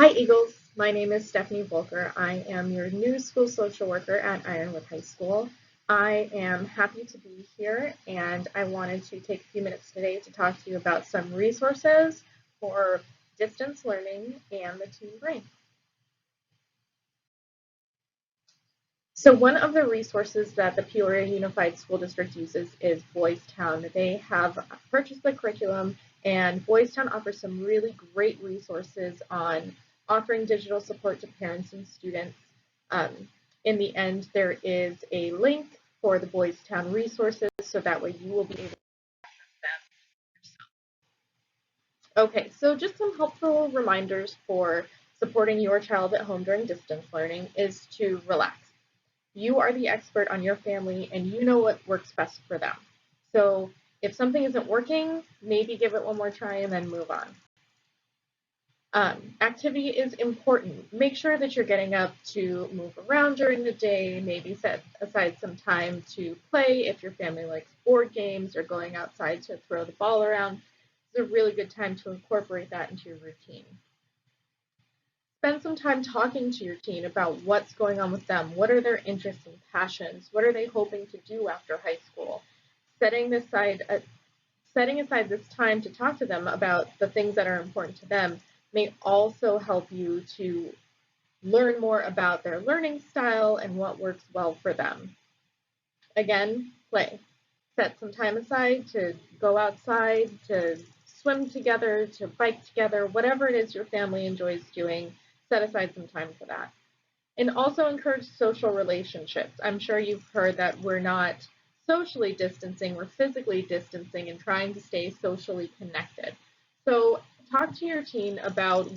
Hi, Eagles. My name is Stephanie Volker. I am your new school social worker at Ironwood High School. I am happy to be here, and I wanted to take a few minutes today to talk to you about some resources for distance learning and the teen brain. So one of the resources that the Peoria Unified School District uses is Boys Town. They have purchased the curriculum, and Boys Town offers some really great resources on offering digital support to parents and students. Um, in the end, there is a link for the Boys Town resources, so that way you will be able to access them. Okay, so just some helpful reminders for supporting your child at home during distance learning is to relax. You are the expert on your family and you know what works best for them. So if something isn't working, maybe give it one more try and then move on. Activity is important. Make sure that you're getting up to move around during the day, maybe set aside some time to play if your family likes board games or going outside to throw the ball around. It's a really good time to incorporate that into your routine. Spend some time talking to your teen about what's going on with them. What are their interests and passions? What are they hoping to do after high school? Setting aside, setting aside this time to talk to them about the things that are important to them may also help you to learn more about their learning style and what works well for them. Again, play. Set some time aside to go outside, to swim together, to bike together, whatever it is your family enjoys doing, set aside some time for that. And also encourage social relationships. I'm sure you've heard that we're not socially distancing, we're physically distancing and trying to stay socially connected. So talk to your teen about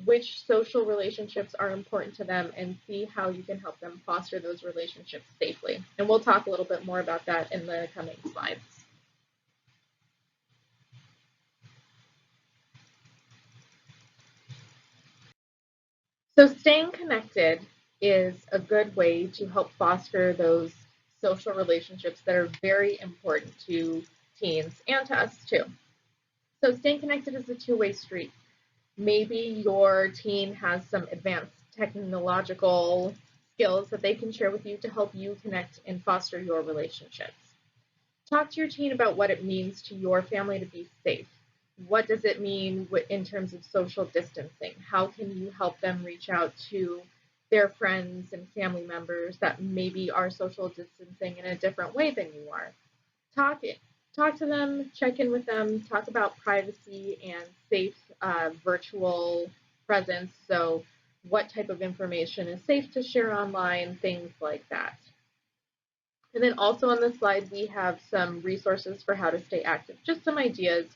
which social relationships are important to them and see how you can help them foster those relationships safely. And we'll talk a little bit more about that in the coming slides. So staying connected is a good way to help foster those social relationships that are very important to teens and to us too. So staying connected is a two-way street. Maybe your teen has some advanced technological skills that they can share with you to help you connect and foster your relationships. Talk to your teen about what it means to your family to be safe. What does it mean in terms of social distancing? How can you help them reach out to their friends and family members that maybe are social distancing in a different way than you are? Talk it. Talk to them, check in with them, talk about privacy and safe virtual presence. So, what type of information is safe to share online, things like that. And then also on the slide, we have some resources for how to stay active, just some ideas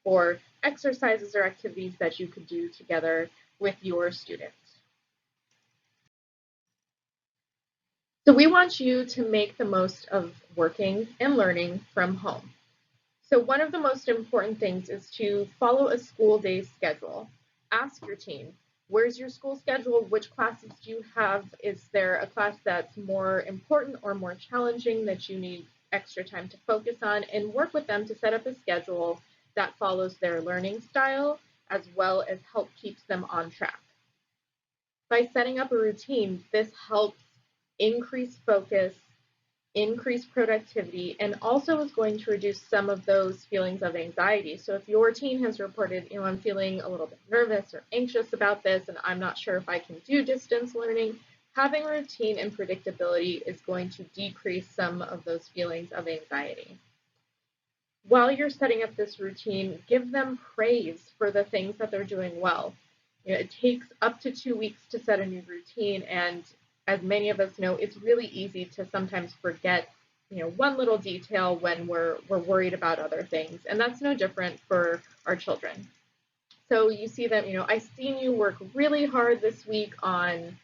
for exercises or activities that you could do together with your students. So we want you to make the most of working and learning from home. So one of the most important things is to follow a school day schedule. Ask your team, where's your school schedule? Which classes do you have? Is there a class that's more important or more challenging that you need extra time to focus on? And work with them to set up a schedule that follows their learning style as well as help keeps them on track. By setting up a routine, this helps increase focus, increase productivity, and also is going to reduce some of those feelings of anxiety. So if your teen has reported, I'm feeling a little bit nervous or anxious about this, and I'm not sure if I can do distance learning, having a routine and predictability is going to decrease some of those feelings of anxiety. While you're setting up this routine, give them praise for the things that they're doing well. It takes up to 2 weeks to set a new routine, and as many of us know, it's really easy to sometimes forget, one little detail when we're worried about other things, and that's no different for our children. So you see them, I've seen you work really hard this week on,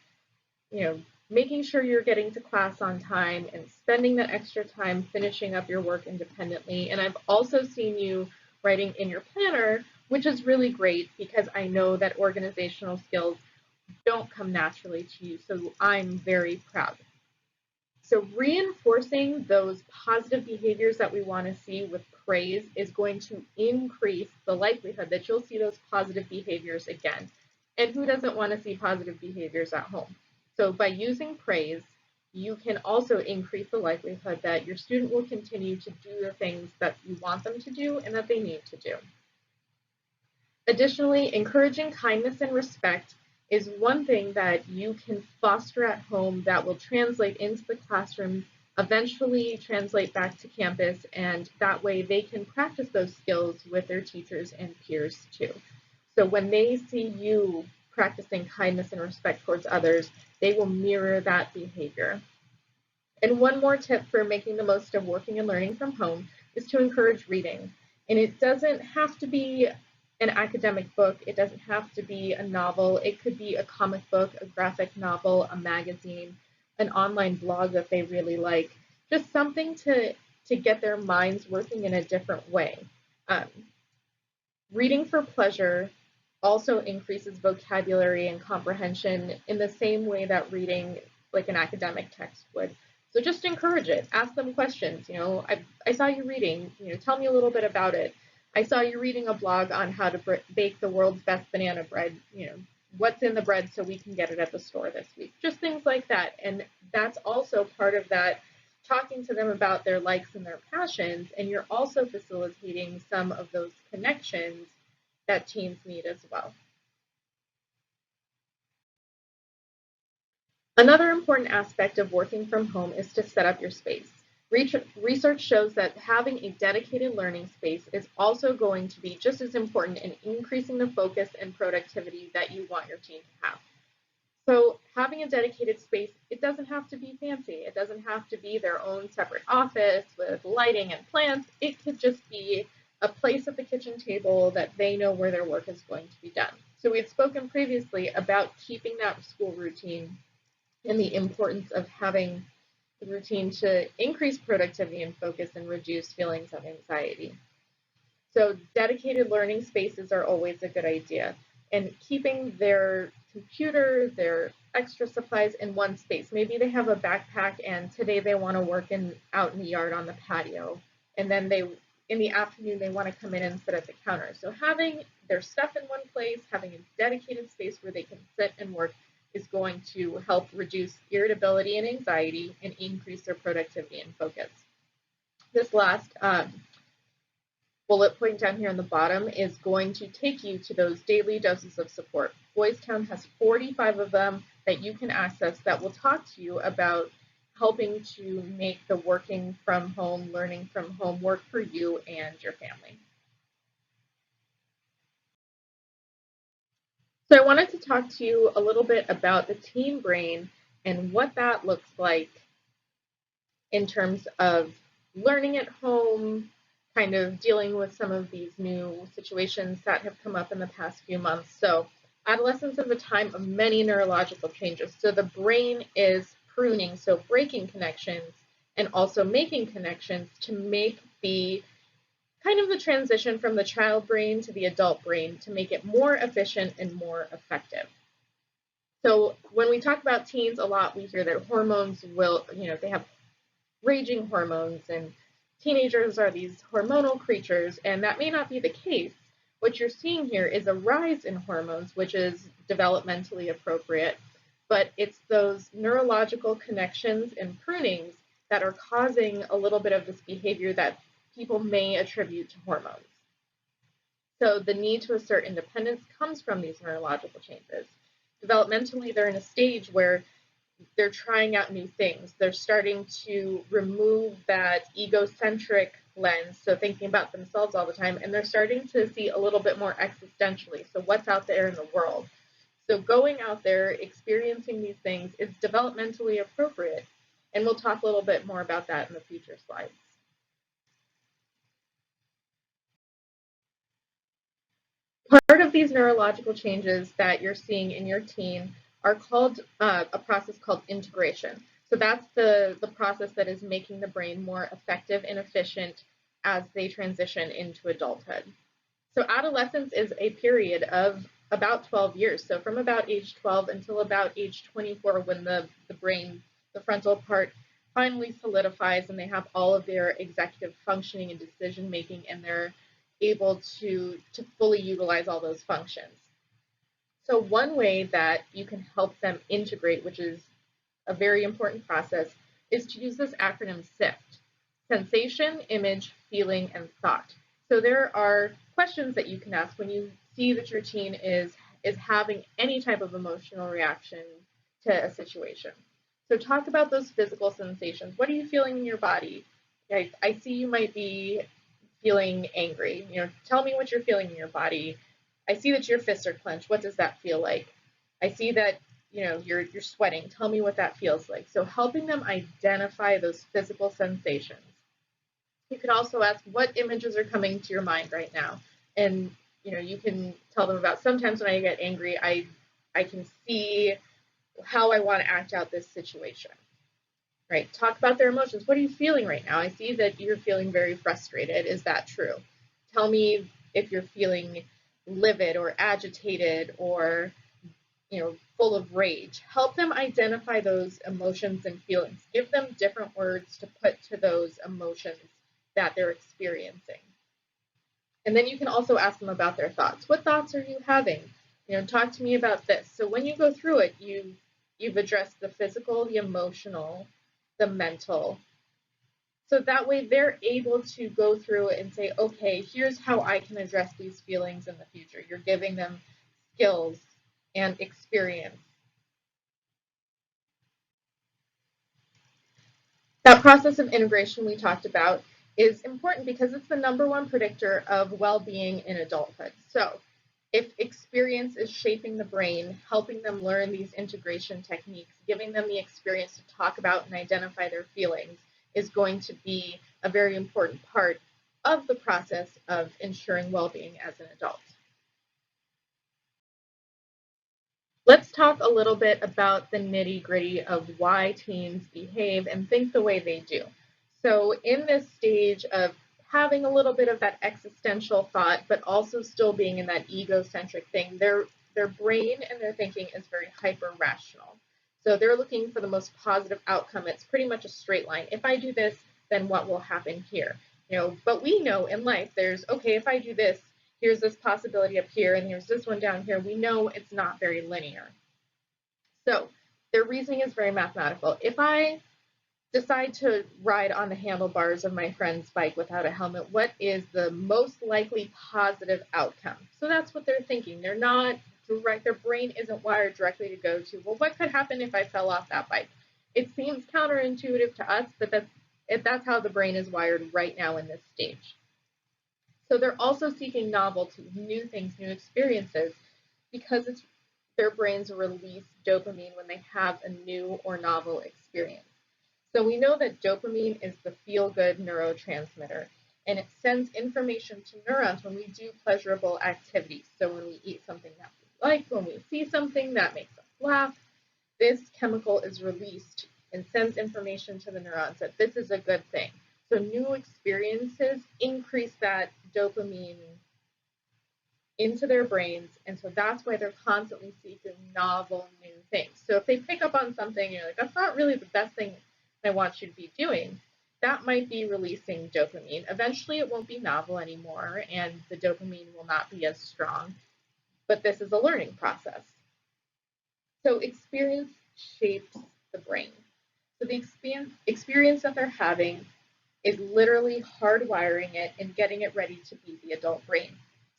making sure you're getting to class on time and spending that extra time finishing up your work independently. And I've also seen you writing in your planner, which is really great because I know that organizational skills don't come naturally to you. So I'm very proud. So reinforcing those positive behaviors that we want to see with praise is going to increase the likelihood that you'll see those positive behaviors again. And who doesn't want to see positive behaviors at home? So by using praise, you can also increase the likelihood that your student will continue to do the things that you want them to do and that they need to do. Additionally, encouraging kindness and respect is one thing that you can foster at home that will translate into the classroom, eventually translate back to campus, and that way they can practice those skills with their teachers and peers too. So when they see you practicing kindness and respect towards others, they will mirror that behavior. And one more tip for making the most of working and learning from home is to encourage reading. And it doesn't have to be an academic book, it doesn't have to be a novel, it could be a comic book, a graphic novel, a magazine, an online blog that they really like, just something to get their minds working in a different way. Um, Reading for pleasure also increases vocabulary and comprehension in the same way that reading like an academic text would. So just encourage it. Ask them questions. I saw you reading. Tell me a little bit about it. I saw you reading a blog on how to bake the world's best banana bread. What's in the bread so we can get it at the store this week. Just things like that. And that's also part of that talking to them about their likes and their passions, and you're also facilitating some of those connections that teens need as well. Another important aspect of working from home is to set up your space. Research shows that having a dedicated learning space is also going to be just as important in increasing the focus and productivity that you want your team to have. So having a dedicated space, it doesn't have to be fancy. It doesn't have to be their own separate office with lighting and plants. It could just be a place at the kitchen table that they know where their work is going to be done. So we had spoken previously about keeping that school routine and the importance of having the routine to increase productivity and focus and reduce feelings of anxiety. So dedicated learning spaces are always a good idea. And keeping their computer, their extra supplies in one space. Maybe they have a backpack and today they want to work out in the yard on the patio. And then in the afternoon they want to come in and sit at the counter. So having their stuff in one place, having a dedicated space where they can sit and work is going to help reduce irritability and anxiety and increase their productivity and focus. This last bullet point down here on the bottom is going to take you to those daily doses of support. Boys Town has 45 of them that you can access that will talk to you about helping to make the working from home, learning from home work for you and your family. So I wanted to talk to you a little bit about the teen brain and what that looks like in terms of learning at home, kind of dealing with some of these new situations that have come up in the past few months. So adolescence is a time of many neurological changes. So the brain is pruning, so breaking connections and also making connections to make the kind of the transition from the child brain to the adult brain to make it more efficient and more effective. So when we talk about teens a lot, we hear that hormones will, they have raging hormones and teenagers are these hormonal creatures, and that may not be the case. What you're seeing here is a rise in hormones, which is developmentally appropriate, but it's those neurological connections and prunings that are causing a little bit of this behavior that people may attribute to hormones. So the need to assert independence comes from these neurological changes. Developmentally, they're in a stage where they're trying out new things. They're starting to remove that egocentric lens, so thinking about themselves all the time, and they're starting to see a little bit more existentially. So what's out there in the world? So going out there, experiencing these things is developmentally appropriate. And we'll talk a little bit more about that in the future slides. Part of these neurological changes that you're seeing in your teen are called a process called integration. So that's the process that is making the brain more effective and efficient as they transition into adulthood. So adolescence is a period of about 12 years. So from about age 12 until about age 24, when the brain, the frontal part, finally solidifies and they have all of their executive functioning and decision making, and they're able to fully utilize all those functions. So one way that you can help them integrate, which is a very important process, is to use this acronym SIFT: sensation, image, feeling, and thought. So there are questions that you can ask when you see that your teen is having any type of emotional reaction to a situation. So talk about those physical sensations. What are you feeling in your body? I see you might be feeling angry. Tell me what you're feeling in your body. I see that your fists are clenched. What does that feel like? I see that you're sweating. Tell me what that feels like. So helping them identify those physical sensations. You could also ask what images are coming to your mind right now, and you can tell them about, sometimes when I get angry, I can see how I want to act out this situation. Right? Talk about their emotions. What are you feeling right now? I see that you're feeling very frustrated. Is that true? Tell me if you're feeling livid or agitated or full of rage. Help them identify those emotions and feelings. Give them different words to put to those emotions that they're experiencing. And then you can also ask them about their thoughts. What thoughts are you having? Talk to me about this. So when you go through it, you've addressed the physical, the emotional, the mental. So that way they're able to go through it and say, okay, here's how I can address these feelings in the future. You're giving them skills and experience. That process of integration we talked about is important because it's the number one predictor of well-being in adulthood. So if experience is shaping the brain, helping them learn these integration techniques, giving them the experience to talk about and identify their feelings is going to be a very important part of the process of ensuring well-being as an adult. Let's talk a little bit about the nitty-gritty of why teens behave and think the way they do. So in this stage of having a little bit of that existential thought, but also still being in that egocentric thing, their brain and their thinking is very hyper-rational. So they're looking for the most positive outcome. It's pretty much a straight line. If I do this, then what will happen here? But we know in life there's, okay, if I do this, here's this possibility up here, and here's this one down here. We know it's not very linear. So their reasoning is very mathematical. If I decide to ride on the handlebars of my friend's bike without a helmet, what is the most likely positive outcome? So that's what they're thinking. They're not direct, their brain isn't wired directly to go to, well, what could happen if I fell off that bike? It seems counterintuitive to us, but that's how the brain is wired right now in this stage. So they're also seeking novelty, new things, new experiences, because their brains release dopamine when they have a new or novel experience. So we know that dopamine is the feel-good neurotransmitter, and it sends information to neurons when we do pleasurable activities. So when we eat something that we like, when we see something that makes us laugh, this chemical is released and sends information to the neurons that this is a good thing. So new experiences increase that dopamine into their brains, and so that's why they're constantly seeking novel new things. So if they pick up on something, you're like, that's not really the best thing I want you to be doing, that might be releasing dopamine. Eventually it won't be novel anymore, and the dopamine will not be as strong, but this is a learning process. So experience shapes the brain. So the experience that they're having is literally hardwiring it and getting it ready to be the adult brain.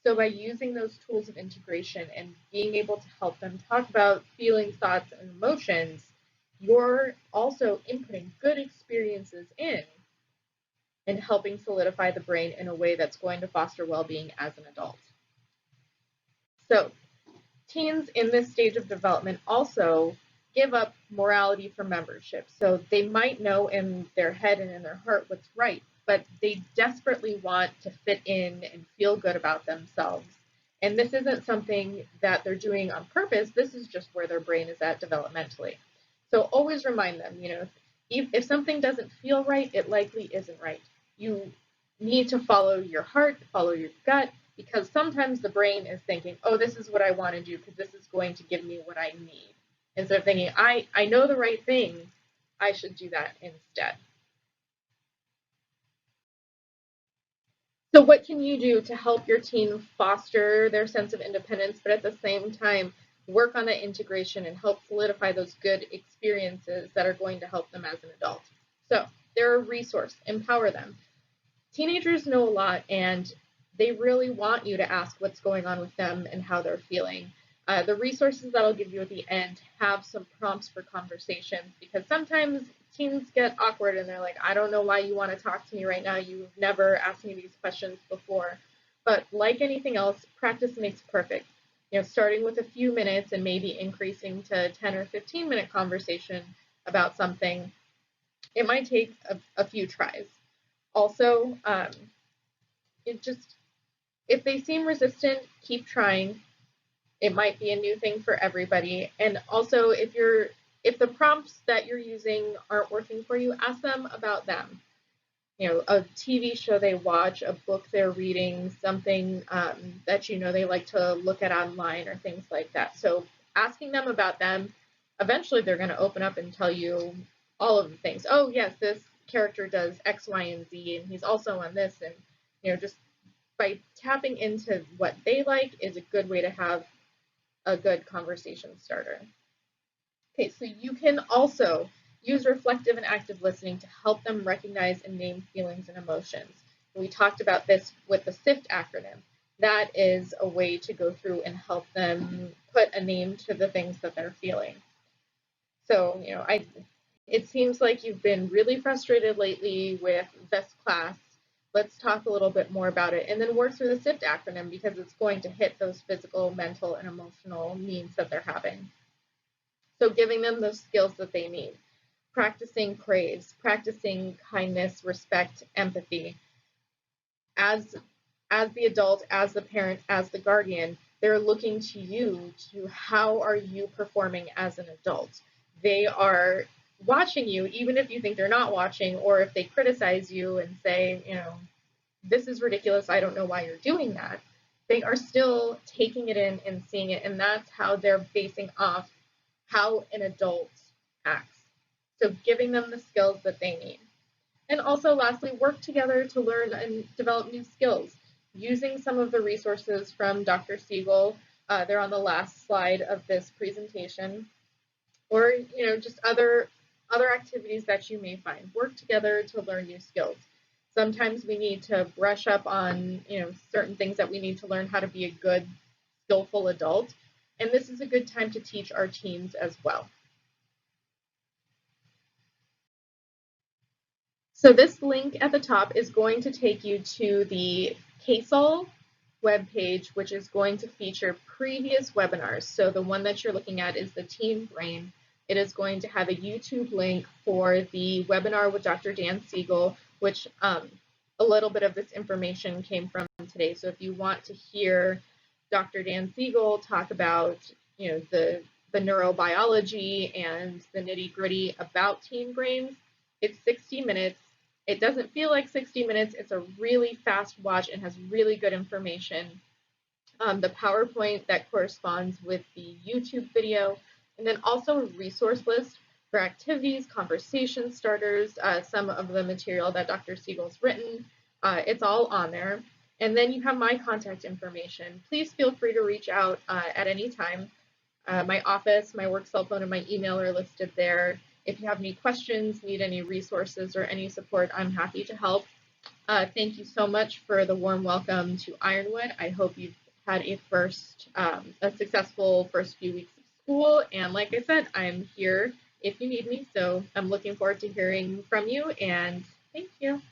So by using those tools of integration and being able to help them talk about feelings, thoughts, and emotions, you're also inputting good experiences in and helping solidify the brain in a way that's going to foster well-being as an adult. So teens in this stage of development also give up morality for membership. So they might know in their head and in their heart what's right, but they desperately want to fit in and feel good about themselves. And this isn't something that they're doing on purpose. This is just where their brain is at developmentally. So always remind them, if something doesn't feel right, it likely isn't right. You need to follow your heart, follow your gut, because sometimes the brain is thinking, oh, this is what I want to do because this is going to give me what I need. Instead of thinking, I know the right thing, I should do that instead. So what can you do to help your teen foster their sense of independence, but at the same time work on that integration and help solidify those good experiences that are going to help them as an adult. So they're a resource, empower them. Teenagers know a lot, and they really want you to ask what's going on with them and how they're feeling. The resources that I'll give you at the end have some prompts for conversations, because sometimes teens get awkward and they're like, I don't know why you want to talk to me right now. You've never asked me these questions before. But like anything else, practice makes perfect. Starting with a few minutes and maybe increasing to 10 or 15-minute conversation about something, it might take a few tries. Also, if they seem resistant, keep trying. It might be a new thing for everybody. And also, if the prompts that you're using aren't working for you, ask them about them. A TV show they watch, a book they're reading, something that they like to look at online, or things like that. So asking them about them, eventually they're going to open up and tell you all of the things. Oh, yes, this character does X, Y, and Z, and he's also on this. And, just by tapping into what they like is a good way to have a good conversation starter. Okay, so you can also use reflective and active listening to help them recognize and name feelings and emotions. We talked about this with the SIFT acronym. That is a way to go through and help them put a name to the things that they're feeling. So, it seems like you've been really frustrated lately with this class. Let's talk a little bit more about it, and then work through the SIFT acronym, because it's going to hit those physical, mental, and emotional needs that they're having. So giving them those skills that they need. Practicing praise, practicing kindness, respect, empathy. As the adult, as the parent, as the guardian, they're looking to you to how are you performing as an adult. They are watching you, even if you think they're not watching, or if they criticize you and say, this is ridiculous, I don't know why you're doing that. They are still taking it in and seeing it, and that's how they're basing off how an adult acts. So giving them the skills that they need. And also, lastly, work together to learn and develop new skills. Using some of the resources from Dr. Siegel, they're on the last slide of this presentation, or just other activities that you may find. Work together to learn new skills. Sometimes we need to brush up on certain things that we need to learn how to be a good, skillful adult. And this is a good time to teach our teens as well. So this link at the top is going to take you to the CASEL webpage, which is going to feature previous webinars. So the one that you're looking at is the Teen Brain. It is going to have a YouTube link for the webinar with Dr. Dan Siegel, which a little bit of this information came from today. So if you want to hear Dr. Dan Siegel talk about, the neurobiology and the nitty-gritty about teen brains, it's 60 minutes. It doesn't feel like 60 minutes. It's a really fast watch and has really good information. The PowerPoint that corresponds with the YouTube video, and then also a resource list for activities, conversation starters, some of the material that Dr. Siegel's written. It's all on there. And then you have my contact information. Please feel free to reach out at any time. My office, my work cell phone, and my email are listed there. If you have any questions, need any resources or any support, I'm happy to help. Thank you so much for the warm welcome to Ironwood. I hope you've had a successful first few weeks of school. And like I said, I'm here if you need me. So I'm looking forward to hearing from you, and thank you.